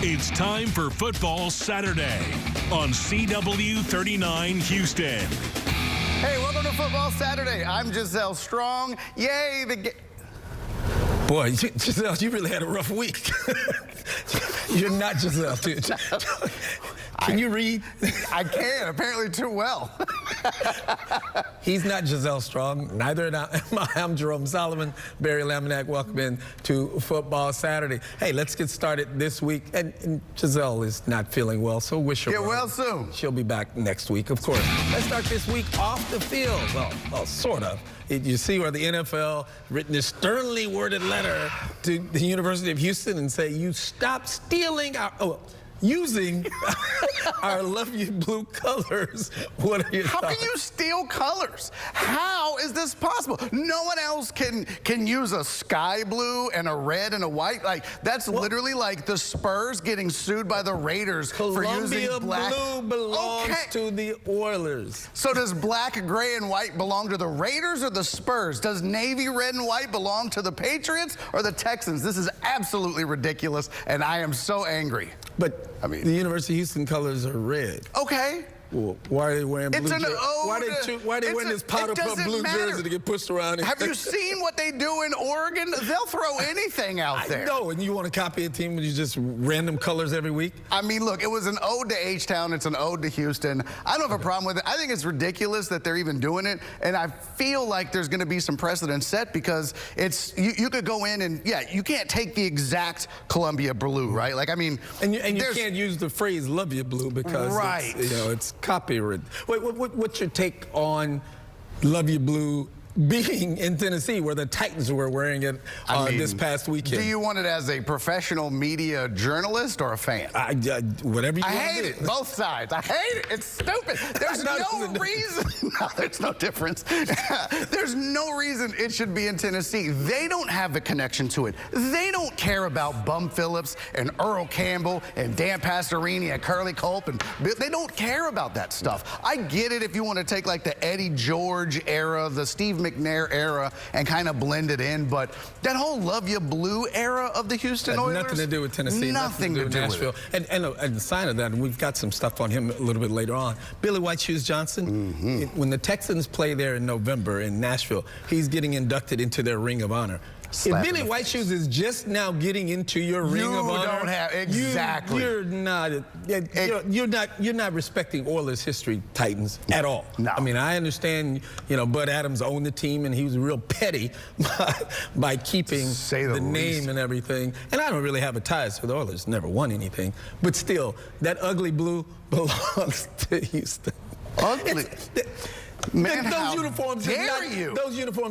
It's time for Football Saturday on CW39 Houston. Hey, welcome to Football Saturday. I'm Giselle Strong. Yay, Boy, Giselle, you really had a rough week. You're not Giselle, dude. Can you read? I can, apparently too well. He's not Giselle Strong, neither am I. I'm Jerome Solomon. Barry Laminack, welcome in to Football Saturday. Hey, let's get started this week. And Giselle is not feeling well, so wish her Get well soon. She'll be back next week, of course. Let's start this week off the field. Well, sort of. You see where the NFL written this sternly worded letter to the University of Houston and say, you stop stealing our... using our Love You Blue colors. What are your thoughts? How can you steal colors? How is this possible? No one else can use a sky blue and a red and a white. Like, that's literally like the Spurs getting sued by the Raiders for using black. Blue belongs to the Oilers. So does black, gray, and white belong to the Raiders or the Spurs? Does navy, red, and white belong to the Patriots or the Texans? This is absolutely ridiculous, and I am so angry. But I mean, the University of Houston colors are red. Okay. Well, why are they wearing blue? It's an ode. Why are they wearing this powder puff blue jersey to get pushed around? Have you seen what they do in Oregon? They'll throw anything out there. No, and you want to copy a team with just random colors every week? I mean, look, it was an ode to H-Town. It's an ode to Houston. I don't have a problem with it. I think it's ridiculous that they're even doing it, and I feel like there's going to be some precedent set because it's you could go in and, yeah, you can't take the exact Columbia blue, right? Like, I mean... And you can't use the phrase Love You Blue because it's copyright. Wait, what's your take on Love You Blue being in Tennessee, where the Titans were wearing it this past weekend? Do you want it as a professional media journalist or a fan? Whatever you want. I hate it. Both sides. I hate it. It's stupid. There's no reason. No, there's no difference. There's no reason it should be in Tennessee. They don't have the connection to it. They don't care about Bum Phillips and Earl Campbell and Dan Pastorini and Curly Culp. And they don't care about that stuff. I get it if you want to take like the Eddie George era, the Steve McNair era, and kind of blend it in, but that whole Love You Blue era of the Houston Oilers, nothing to do with Tennessee, nothing to do with Nashville. And the sign of that, and we've got some stuff on him a little bit later on. Billy White Shoes Johnson, when the Texans play there in November in Nashville, he's getting inducted into their Ring of Honor. If Billy White Shoes is just now getting into your Ring of Honor, don't have exactly. You're not respecting Oilers history, Titans, at all. No. I mean, I understand. Bud Adams owned the team, and he was real petty by keeping the name and everything. And I don't really have a ties to the Oilers. Never won anything, but still, that ugly blue belongs to Houston. Ugly. Man, those uniforms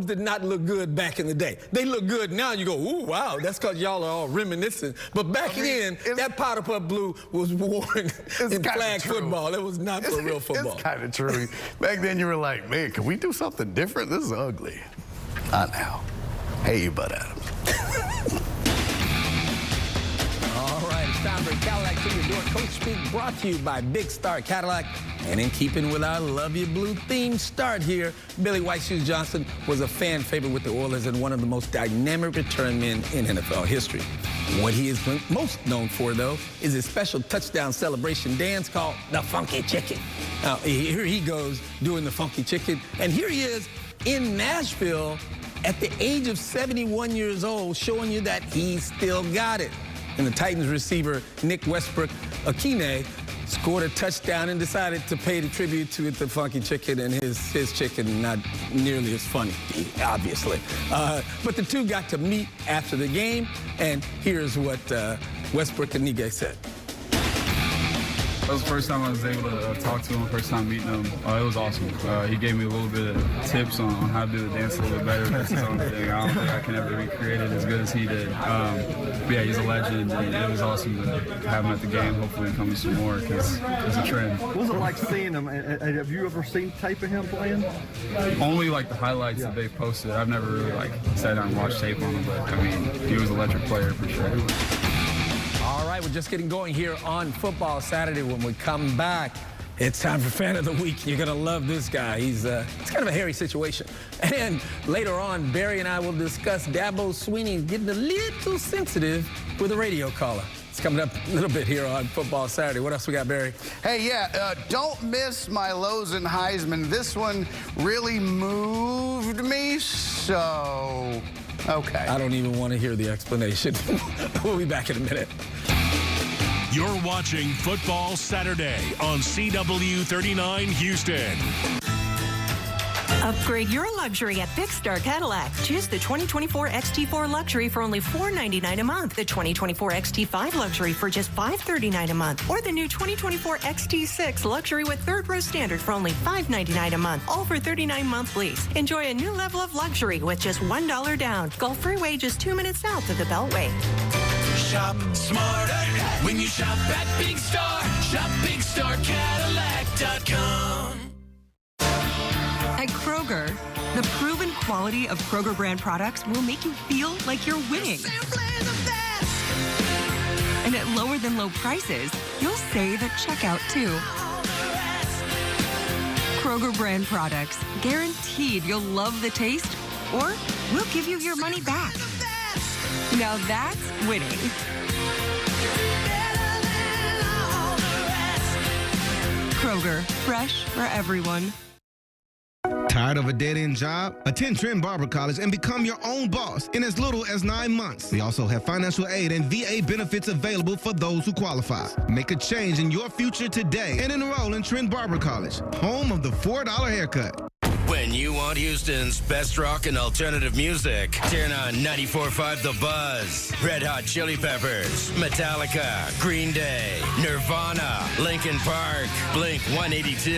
did not look good back in the day. They look good now. You go, ooh, wow, that's because y'all are all reminiscent. But back then, that powder puff blue was worn in flag football. It was not for real football. It's kind of true. Back then, you were like, man, can we do something different? This is ugly. Not now. Hey, you Bud Adams. All right, it's time for Cadillac to your door. Coach Speak brought to you by Big Star Cadillac. And in keeping with our Love You Blue theme start here, Billy White Shoes Johnson was a fan favorite with the Oilers and one of the most dynamic return men in NFL history. What he is most known for, though, is his special touchdown celebration dance called the Funky Chicken. Now, here he goes doing the Funky Chicken, and here he is in Nashville at the age of 71 years old, showing you that he's still got it. And the Titans receiver, Nick Westbrook-Ikhine, scored a touchdown and decided to pay the tribute to the Funky Chicken, and his chicken not nearly as funny, obviously. But the two got to meet after the game, and here's what Westbrook-Ikhine said. That was the first time I was able to talk to him, first time meeting him. It was awesome. He gave me a little bit of tips on how to do the dance a little bit better. That's his own thing. I don't think I can ever recreate it as good as he did. But yeah, he's a legend, and it was awesome to have him at the game. Hopefully he'll come to some more because it's a trend. What was it like seeing him? Have you ever seen tape of him playing? Only like the highlights that they posted. I've never really like sat down and watched tape on him, but I mean, he was an electric player for sure. All right, we're just getting going here on Football Saturday. When we come back, It's time for Fan of the Week. You're going to love this guy. It's kind of a hairy situation. And later on, Barry and I will discuss Dabo Swinney getting a little sensitive with a radio caller. It's coming up a little bit here on Football Saturday. What else we got, Barry? Hey, don't miss my lows and Heisman. This one really moved me, so okay. I don't even want to hear the explanation. We'll be back in a minute. You're watching Football Saturday on CW39 Houston. Upgrade your luxury at Big Star Cadillac. Choose the 2024 XT4 Luxury for only $499 a month, the 2024 XT5 Luxury for just $539 a month, or the new 2024 XT6 Luxury with third row standard for only $599 a month, all for 39-month lease. Enjoy a new level of luxury with just $1 down. Gulf Freeway just 2 minutes south of the Beltway. Shop smarter when you shop at Big Star. Shop BigStarCadillac.com. At Kroger, the proven quality of Kroger brand products will make you feel like you're winning. And at lower than low prices, you'll save at checkout too. Kroger brand products, guaranteed you'll love the taste, or we'll give you your money back. Now that's winning. Kroger, fresh for everyone. Tired of a dead-end job? Attend Trent Barber College and become your own boss in as little as 9 months. We also have financial aid and VA benefits available for those who qualify. Make a change in your future today and enroll in Trent Barber College, home of the $4 haircut. When you want Houston's best rock and alternative music, turn on 94.5 The Buzz. Red Hot Chili Peppers, Metallica, Green Day, Nirvana, Linkin Park, Blink 182,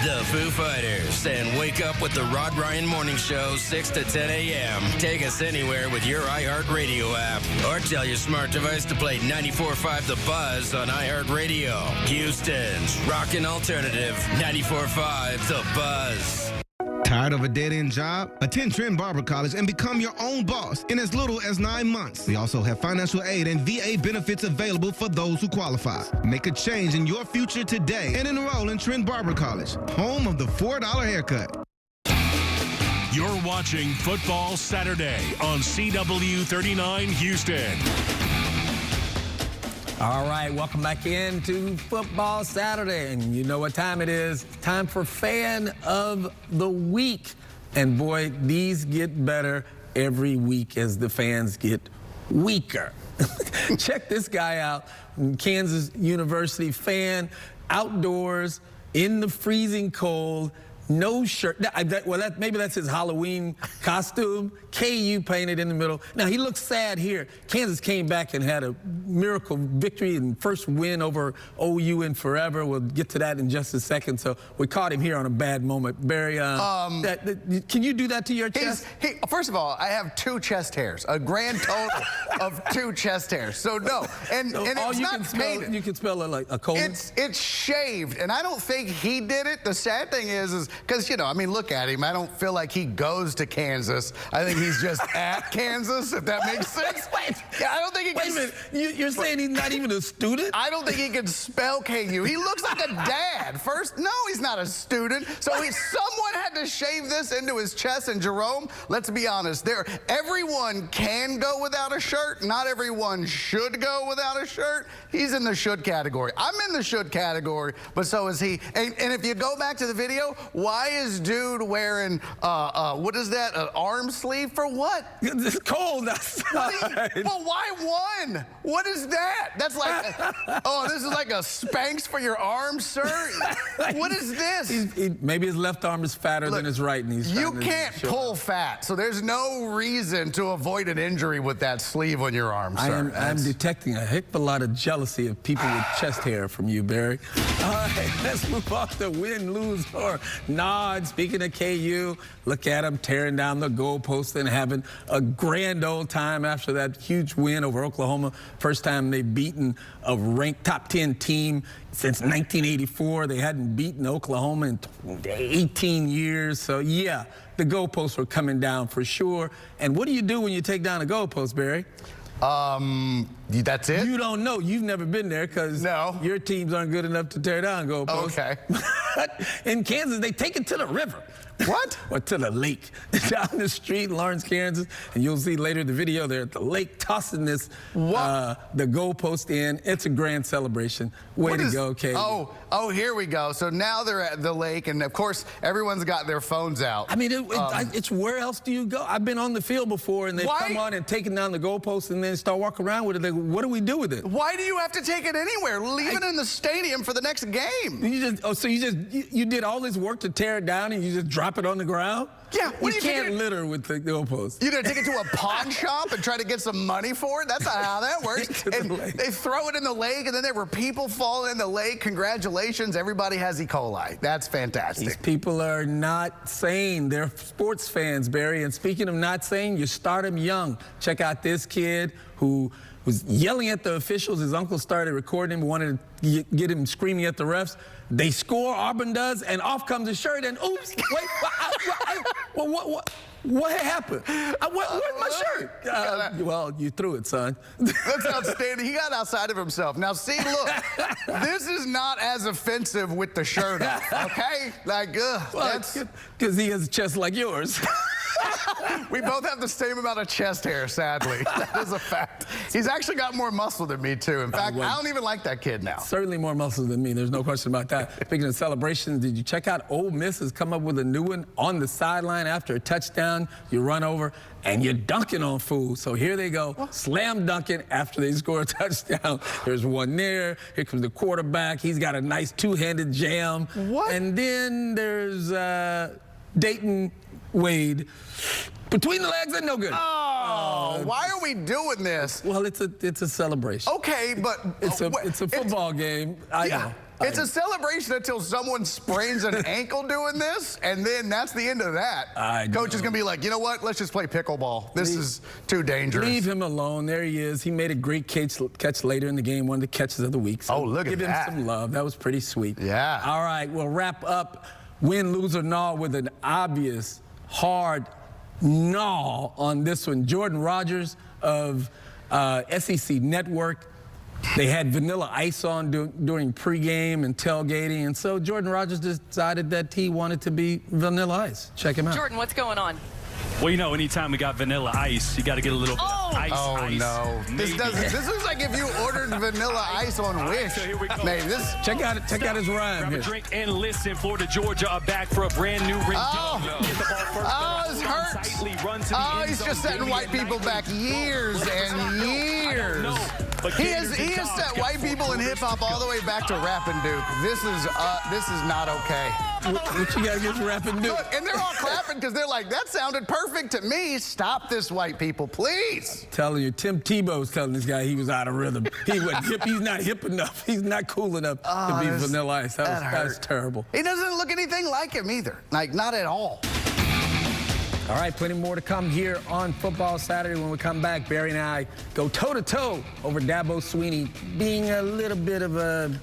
The Foo Fighters, and wake up with the Rod Ryan Morning Show 6 to 10 a.m. Take us anywhere with your iHeartRadio app, or tell your smart device to play 94.5 The Buzz on iHeartRadio. Houston's rockin' alternative, 94.5 The Buzz. Tired of a dead-end job? Attend Trent Barber College and become your own boss in as little as 9 months. We also have financial aid and VA benefits available for those who qualify. Make a change in your future today and enroll in Trent Barber College, home of the $4 haircut. You're watching Football Saturday on CW39 Houston. All right, welcome back into Football Saturday. And you know what time it is. Time for Fan of the Week. And boy, these get better every week as the fans get weaker. Check this guy out. Kansas University fan, outdoors, in the freezing cold. No shirt. Maybe that's his Halloween costume. KU painted in the middle. Now, he looks sad here. Kansas came back and had a miracle victory and first win over OU in forever. We'll get to that in just a second. So we caught him here on a bad moment. Barry, can you do that to your chest? First of all, I have 2 chest hairs, a grand total of 2 chest hairs. So no, and it's not painted. You can smell it like a cold. It's shaved, and I don't think he did it. The sad thing is because, you know, I mean, look at him. I don't feel like he goes to Kansas. I think he's just at Kansas, if that makes sense. Yeah, I don't think he can. Wait a minute. You're saying he's not even a student? I don't think he can spell KU. He looks like a dad. First, no, he's not a student. So someone had to shave this into his chest. And Jerome, let's be honest, everyone can go without a shirt. Not everyone should go without a shirt. He's in the should category. I'm in the should category, but so is he. And if you go back to the video, why is dude wearing, what is that, an arm sleeve for what? It's cold outside. Well, why one? What is that? That's like, oh, this is like a Spanx for your arm, sir? What is this? Maybe his left arm is fatter than his right. And you can't pull fat, so there's no reason to avoid an injury with that sleeve on your arm, sir. I'm detecting a heck of a lot of jealousy of people with chest hair from you, Barry. All right, let's move on to win, lose, or nod. Speaking of KU, look at them tearing down the goalpost and having a grand old time after that huge win over Oklahoma. First time they've beaten a ranked top 10 team since 1984. They hadn't beaten Oklahoma in 18 years. So, yeah, the goalposts were coming down for sure. And what do you do when you take down a goalpost, Barry? That's it? You don't know. You've never been there because your teams aren't good enough to tear down goalposts. Okay. In Kansas, they take it to the river. What? Or to the lake. Down the street in Lawrence, Kansas. And you'll see later the video there at the lake tossing this, the goalpost in. It's a grand celebration. Way to go, Katie. Oh, here we go. So now they're at the lake, and of course, everyone's got their phones out. I mean, it's where else do you go? I've been on the field before, and they've come on and taken down the goalpost and then start walking around with it. What do we do with it? Why do you have to take it anywhere? Leave it in the stadium for the next game. You did all this work to tear it down and you just drop it on the ground? Yeah. You can't litter with the goalpost. You're going to take it to a pawn shop and try to get some money for it? That's not how that works. And they throw it in the lake, and then there were people falling in the lake. Congratulations, everybody has E. coli. That's fantastic. These people are not sane. They're sports fans, Barry. And speaking of not sane, you start them young. Check out this kid who was yelling at the officials. His uncle started recording him, wanted to get him screaming at the refs. They score, Auburn does, and off comes his shirt, and oops, wait, what happened? Where's my shirt? Well, you threw it, son. That's outstanding. He got outside of himself. Now, see, look, this is not as offensive with the shirt off, okay? Like, that's... Because he has a chest like yours. We both have the same amount of chest hair, sadly. That is a fact. He's actually got more muscle than me, too. In fact, I don't even like that kid now. Certainly more muscle than me. There's no question about that. Speaking of celebrations, did you check out Ole Miss has come up with a new one on the sideline after a touchdown? You run over and you're dunking on fools. So here they go, slam dunking after they score a touchdown. There's one there. Here comes the quarterback. He's got a nice two-handed jam. What? And then there's Dayton Wade. Between the legs and no good. Why are we doing this? Well, it's a celebration. Okay, but it's a football game. I know. It's a celebration until someone sprains an ankle doing this, and then that's the end of that. Coach is going to be like, you know what? Let's just play pickleball. This is too dangerous. Leave him alone. There he is. He made a great catch later in the game, one of the catches of the week. So look at that. Give him some love. That was pretty sweet. Yeah. All right, we'll wrap up win, lose, or gnaw with an obvious, hard gnaw on this one. Jordan Rogers of SEC Network. They had Vanilla Ice on during pregame and tailgating, and so Jordan Rogers decided that he wanted to be Vanilla Ice. Check him out. Jordan, what's going on? Well, you know, anytime we got Vanilla Ice, you got to get a little bit of ice. No. This is like if you ordered Vanilla Ice on Wish. So here we go. Man, check out his rhyme Grab here. a drink and listen. Florida, Georgia are back for a brand new ring. It hurts. He's just setting white people back years and years. He has set white people in hip hop all the way back to Rappin' Duke. This is not okay. What you got against Rappin' Duke? Look, and they're all clapping because they're like, that sounded perfect to me. Stop this, white people, please. Telling you, Tim Tebow's telling this guy he was out of rhythm. He wasn't hip. He's not hip enough. He's not cool enough to be Vanilla Ice. That was terrible. He doesn't look anything like him either. Like, not at all. All right, plenty more to come here on Football Saturday. When we come back, Barry and I go toe-to-toe over Dabo Swinney being a little bit of a...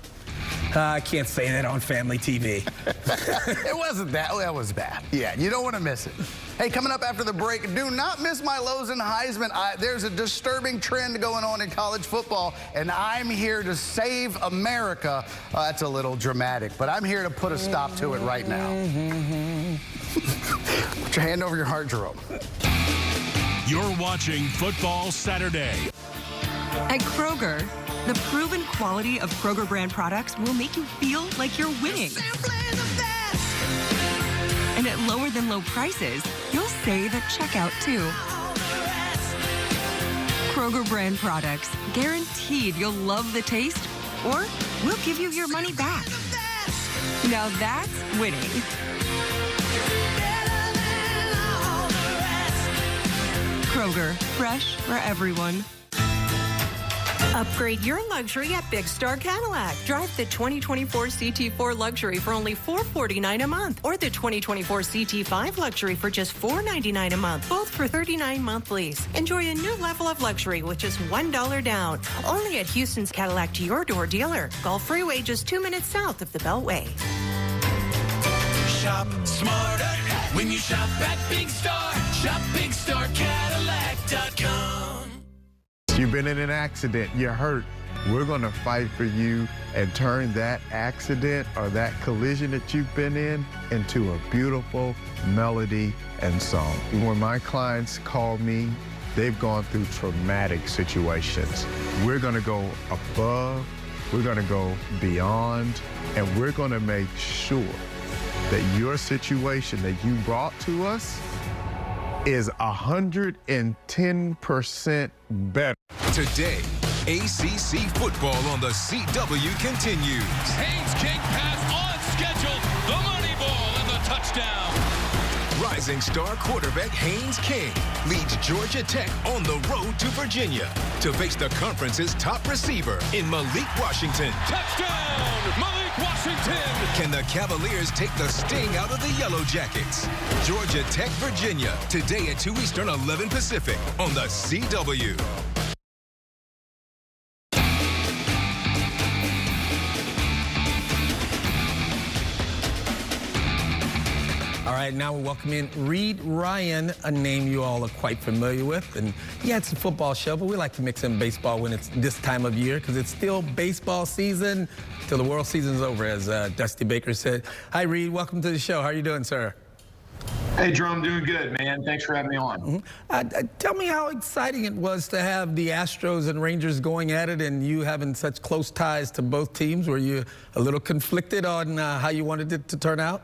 I can't say that on family TV. It wasn't that. That was bad. Yeah, you don't want to miss it. Hey, coming up after the break, do not miss my Lowe's and Heisman. There's a disturbing trend going on in college football, and I'm here to save America. That's a little dramatic, but I'm here to put a stop to it right now. Put your hand over your heart, Jerome. You're watching Football Saturday. At Kroger, the proven quality of Kroger brand products will make you feel like you're winning. And at lower than low prices, you'll save at checkout too. Kroger brand products, guaranteed you'll love the taste, or we'll give you your money back. Now that's winning. Kroger, fresh for everyone. Upgrade your luxury at Big Star Cadillac. Drive the 2024 CT4 Luxury for only $449 a month, or the 2024 CT5 Luxury for just $499 a month, both for 39-month lease. Enjoy a new level of luxury with just $1 down. Only at Houston's Cadillac to your door dealer. Gulf Freeway, just 2 minutes south of the Beltway. Shop smarter when you shop at Big Star. Shop BigStarCadillac.com. You've been in an accident, you're hurt. We're going to fight for you and turn that accident or that collision that you've been in into a beautiful melody and song. When my clients call me, they've gone through traumatic situations. We're going to go above, we're going to go beyond, and we're going to make sure that your situation that you brought to us is 110% better. Today, ACC football on the CW continues. Haynes King pass on schedule. The money ball and the touchdown. Rising star quarterback Haynes King leads Georgia Tech on the road to Virginia to face the conference's top receiver in Malik Washington. Touchdown, Malik Washington. Can the Cavaliers take the sting out of the Yellow Jackets? Georgia Tech, Virginia, today at 2 Eastern, 11 Pacific on the CW. All right, now we welcome in Reid Ryan, a name you all are quite familiar with. And yeah, it's a football show, but we like to mix in baseball when it's this time of year because it's still baseball season till the World Season's over, as Dusty Baker said. Hi, Reid. Welcome to the show. How are you doing, sir? Hey, Drew, I'm doing good, man. Thanks for having me on. Tell me how exciting it was to have the Astros and Rangers going at it and you having such close ties to both teams. Were you a little conflicted on how you wanted it to turn out?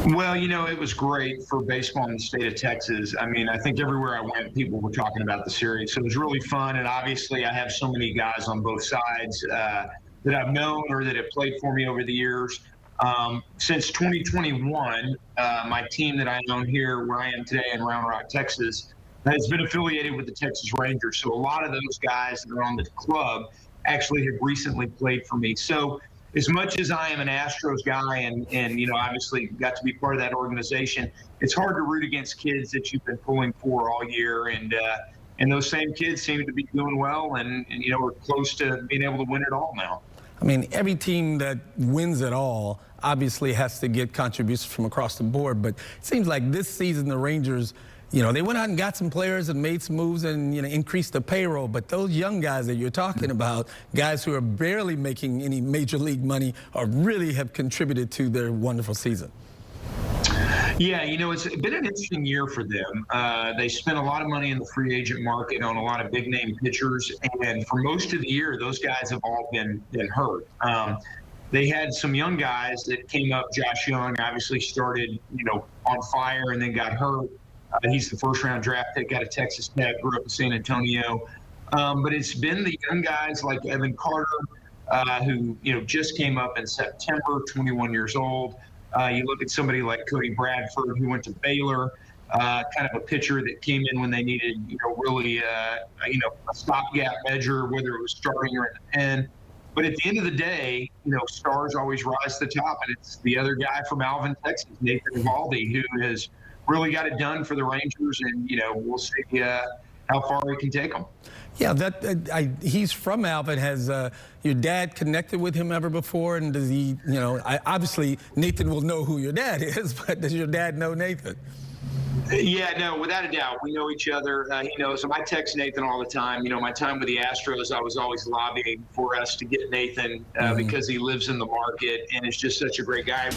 Well, you know, it was great for baseball in the state of Texas. I mean, I think everywhere I went, people were talking about the series. So it was really fun. And obviously, I have so many guys on both sides that I've known or that have played for me over the years. Since 2021, my team that I own here, where I am today in Round Rock, Texas, has been affiliated with the Texas Rangers. So a lot of those guys that are on the club actually have recently played for me. So as much as I am an Astros guy and you know, obviously got to be part of that organization, it's hard to root against kids that you've been pulling for all year. And those same kids seem to be doing well and you know, we're close to being able to win it all now. I mean, every team that wins it all obviously has to get contributions from across the board. But it seems like this season, the Rangers, you know, they went out and got some players and made some moves and, you know, increased the payroll. But those young guys that you're talking about, guys who are barely making any major league money, or really have contributed to their wonderful season. Yeah, you know, it's been an interesting year for them. They spent a lot of money in the free agent market on a lot of big name pitchers. And for most of the year, those guys have all been hurt. They had some young guys that came up. Josh Young obviously started, you know, on fire and then got hurt. He's the first-round draft pick out of Texas Tech, grew up in San Antonio. But it's been the young guys like Evan Carter, who, you know, just came up in September, 21 years old. You look at somebody like Cody Bradford, who went to Baylor, kind of a pitcher that came in when they needed, you know, really, you know, a stopgap measure, whether it was starting or in the pen. But at the end of the day, you know, stars always rise to the top, and it's the other guy from Alvin, Texas, Nathan Eovaldi, who has really got it done for the Rangers, and, you know, we'll see how far we can take them. Yeah, he's from Alvin. Has your dad connected with him ever before? And does he, you know, obviously Nathan will know who your dad is, but does your dad know Nathan? Yeah, no, without a doubt. We know each other. He knows him. I text Nathan all the time. You know, my time with the Astros, I was always lobbying for us to get Nathan because he lives in the market and is just such a great guy.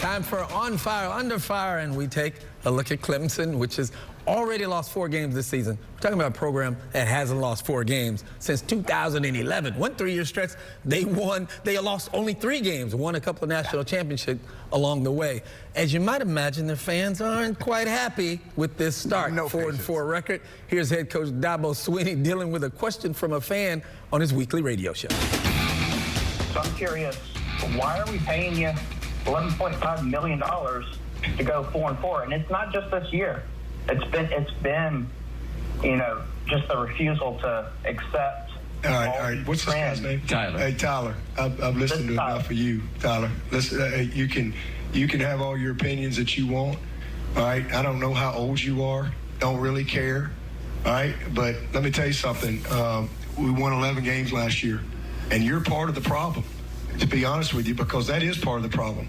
Time for On Fire, Under Fire, and we take a look at Clemson, which has already lost 4 games this season. We're talking about a program that hasn't lost 4 games since 2011. One 3-year stretch, they lost only 3 games, won a couple of national championships along the way. As you might imagine, their fans aren't quite happy with this start. 4-4 record. Here's head coach Dabo Swinney dealing with a question from a fan on his weekly radio show. So I'm curious, why are we paying you $11.5 million to go 4-4, and it's not just this year. It's been, you know, just the refusal to accept. All right. What's this guy's name? Tyler. Hey, Tyler. I've listened to enough of you, Tyler. Listen, you can have all your opinions that you want. All right. I don't know how old you are. Don't really care. All right. But let me tell you something. We won 11 games last year, and you're part of the problem. To be honest with you, because that is part of the problem.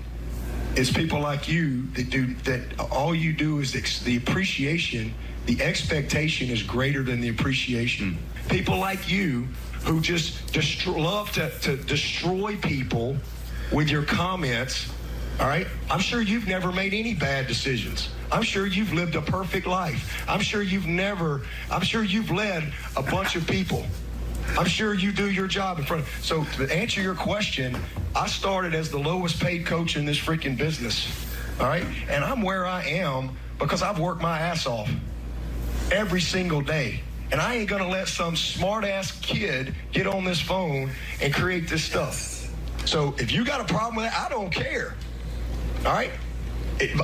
It's people like you that all you do is the appreciation, the expectation is greater than the appreciation. People like you who just love to destroy people with your comments, all right? I'm sure you've never made any bad decisions. I'm sure you've lived a perfect life. I'm sure you've led a bunch of people. I'm sure you do your job in front. So to answer your question, I started as the lowest paid coach in this freaking business, all right? And I'm where I am because I've worked my ass off every single day. And I ain't gonna let some smart-ass kid get on this phone and create this stuff. So if you got a problem with that, I don't care, all right?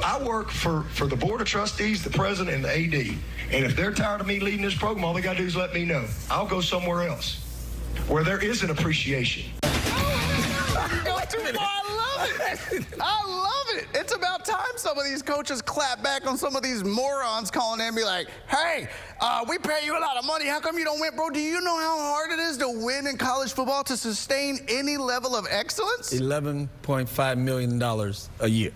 I work for the Board of Trustees, the President, and the AD. And if they're tired of me leading this program, all they got to do is let me know. I'll go somewhere else where there is an appreciation. I love it. It's about time some of these coaches clap back on some of these morons calling in and be like, hey, we pay you a lot of money. How come you don't win? Bro, do you know how hard it is to win in college football, to sustain any level of excellence? $11.5 million a year.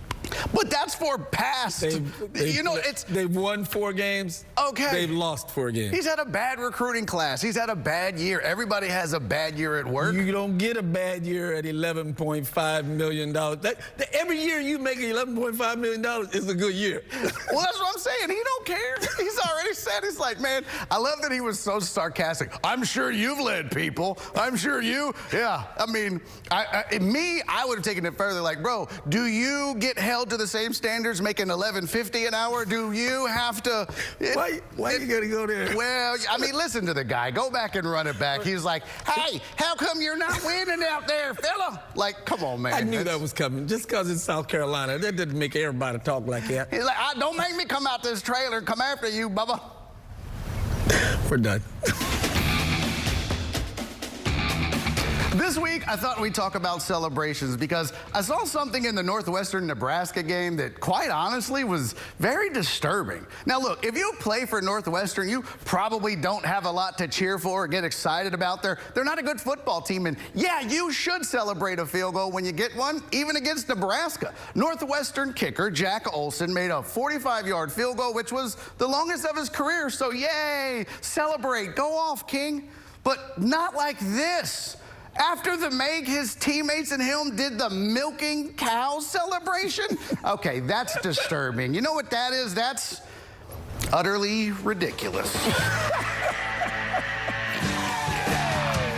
But that's for past. They've won 4 games. Okay. They've lost 4 games. He's had a bad recruiting class. He's had a bad year. Everybody has a bad year at work. You don't get a bad year at $11.5 million. Every year you make $11.5 million is a good year. Well, that's what I'm saying. He don't care. He's already said, he's like, man, I love that he was so sarcastic. I'm sure you've led people. I'm sure you. Yeah. I mean, I would have taken it further. Like, bro, do you get held to the same standards making $11.50 an hour? Do you have to? Why you gotta go there? Well, I mean, listen to the guy. Go back and run it back. He's like, hey, how come you're not winning out there, fella? Like, come on, man. I knew that was coming. Just because it's South Carolina, that didn't make everybody talk like that. He's like, don't make me come out this trailer and come after you, Bubba. We're done. This week, I thought we'd talk about celebrations because I saw something in the Northwestern Nebraska game that, quite honestly, was very disturbing. Now, look, if you play for Northwestern, you probably don't have a lot to cheer for or get excited about. They're not a good football team, and yeah, you should celebrate a field goal when you get one, even against Nebraska. Northwestern kicker Jack Olson made a 45-yard field goal, which was the longest of his career, so yay, celebrate, go off, King. But not like this. After the Meg, his teammates and him did the milking cows celebration? Okay, that's disturbing. You know what that is? That's utterly ridiculous.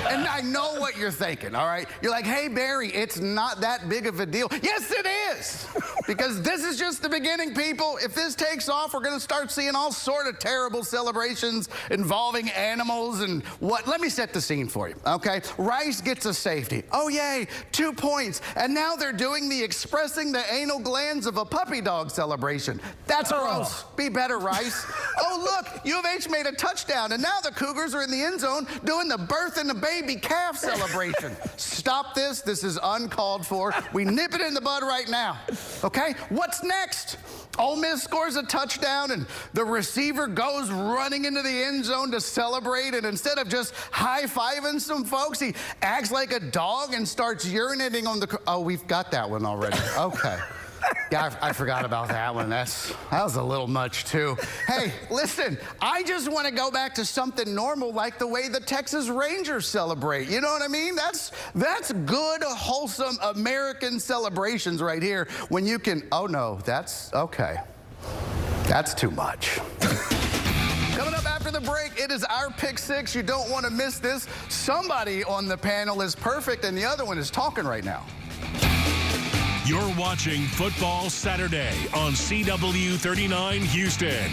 And I know what you're thinking, all right? You're like, hey, Barry, it's not that big of a deal. Yes, it is. Because this is just the beginning, people. If this takes off, we're going to start seeing all sort of terrible celebrations involving animals and what. Let me set the scene for you, okay? Rice gets a safety. Oh, yay, 2 points. And now they're doing the expressing the anal glands of a puppy dog celebration. That's gross. Be better, Rice. Oh, look, U of H made a touchdown, and now the Cougars are in the end zone doing the birth and the baby calf celebration. Stop this. This is uncalled for. We nip it in the bud right now. Okay, what's next? Ole Miss scores a touchdown and the receiver goes running into the end zone to celebrate, and instead of just high-fiving some folks, he acts like a dog and starts urinating on the... Oh, we've got that one already. Okay. Yeah, I forgot about that one. That was a little much, too. Hey, listen, I just want to go back to something normal like the way the Texas Rangers celebrate. You know what I mean? That's good, wholesome American celebrations right here when you can... Oh, no, that's... Okay. That's too much. Coming up after the break, it is our Pick Six. You don't want to miss this. Somebody on the panel is perfect, and the other one is talking right now. You're watching Football Saturday on CW39 Houston.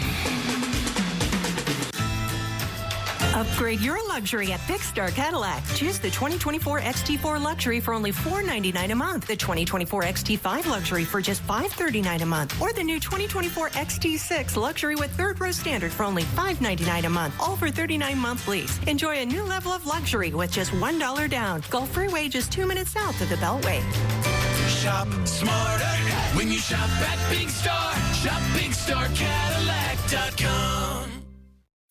Upgrade your luxury at Big Star Cadillac. Choose the 2024 XT4 Luxury for only $499 a month, the 2024 XT5 Luxury for just $539 a month, or the new 2024 XT6 Luxury with third row standard for only $599 a month, all for 39-month lease. Enjoy a new level of luxury with just $1 down. Gulf Freeway just 2 minutes south of the Beltway. Shop smarter when you shop at Big Star. Shop BigStarCadillac.com.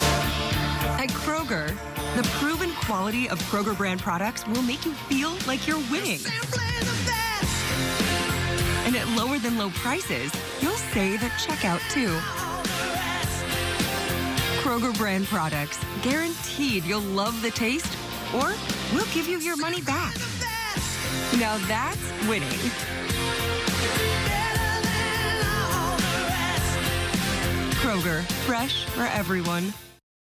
At Kroger, the proven quality of Kroger brand products will make you feel like you're winning. And And at lower than low prices, you'll save at checkout too. Kroger brand products, guaranteed you'll love the taste, or we'll give you your money back. Now that's winning. Kroger, fresh for everyone.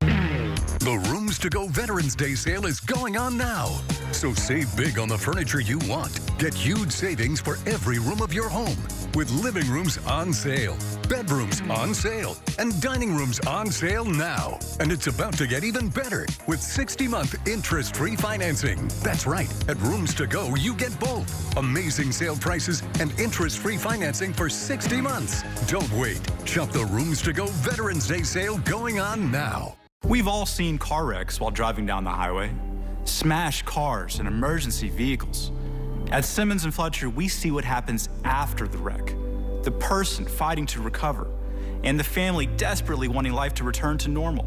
The Rooms to Go Veterans Day sale is going on now. So save big on the furniture you want. Get huge savings for every room of your home. With living rooms on sale, bedrooms on sale, and dining rooms on sale now. And it's about to get even better with 60-month interest-free financing. That's right. At Rooms to Go, you get both. Amazing sale prices and interest-free financing for 60 months. Don't wait. Shop the Rooms to Go Veterans Day sale going on now. We've all seen car wrecks while driving down the highway. Smashed cars and emergency vehicles. At Simmons & Fletcher, we see what happens after the wreck. The person fighting to recover, and the family desperately wanting life to return to normal.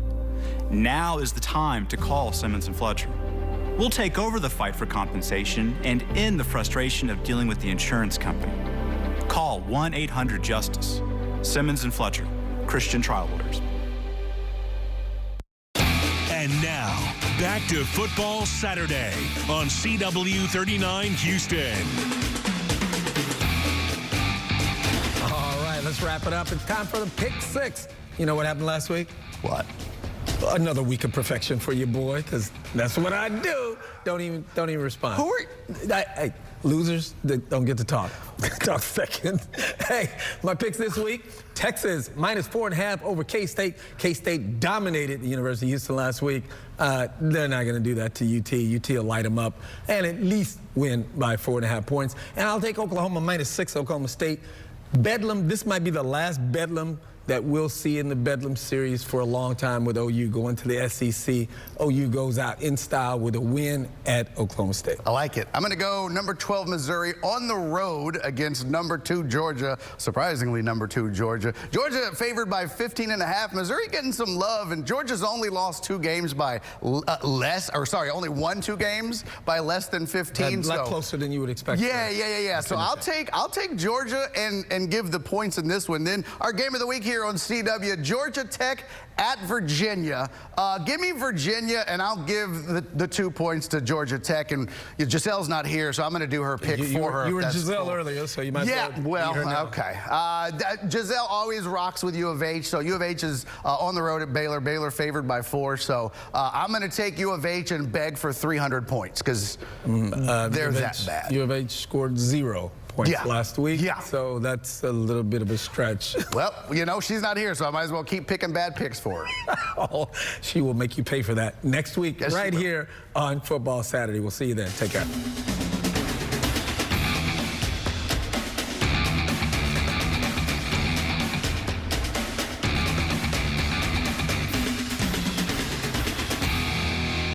Now is the time to call Simmons & Fletcher. We'll take over the fight for compensation and end the frustration of dealing with the insurance company. Call 1-800-JUSTICE. Simmons & Fletcher, Christian Trial Lawyers. And now, back to Football Saturday on CW39 Houston. All right, let's wrap it up. It's time for the Pick Six. You know what happened last week? What? Another week of perfection for your boy, because that's what I do. Don't even respond. Who are Hey, losers that don't get to talk. Talk second. Hey, my picks this week: Texas -4.5 over K-State. K-State dominated the University of Houston last week. They're not going to do that to UT. UT will light them up and at least win by 4.5 points. And I'll take Oklahoma -6, Oklahoma State. Bedlam, this might be the last Bedlam that we'll see in the Bedlam series for a long time with OU going to the SEC. OU goes out in style with a win at Oklahoma State. I like it. I'm going to go number 12 Missouri on the road against number 2 Georgia. Surprisingly, number 2 Georgia. Georgia favored by 15.5. Missouri getting some love, and Georgia's only lost 2 games by only won 2 games by less than 15. A lot closer than you would expect. Yeah. So I'll take Georgia and give the points in this one. Then our game of the week here on CW, Georgia Tech at Virginia. Give me Virginia, and I'll give the 2 points to Georgia Tech. And Giselle's not here, so I'm going to do her pick for her. You were Giselle earlier, so you might okay. Giselle always rocks with U of H, so U of H is on the road at Baylor. Baylor favored by 4, so I'm going to take U of H and beg for 300 points, because they're that bad. U of H scored 0 points last week, so that's a little bit of a stretch. Well, you know, she's not here, so I might as well keep picking bad picks for her. Oh, she will make you pay for that next week, right here on Football Saturday. We'll see you then. Take care.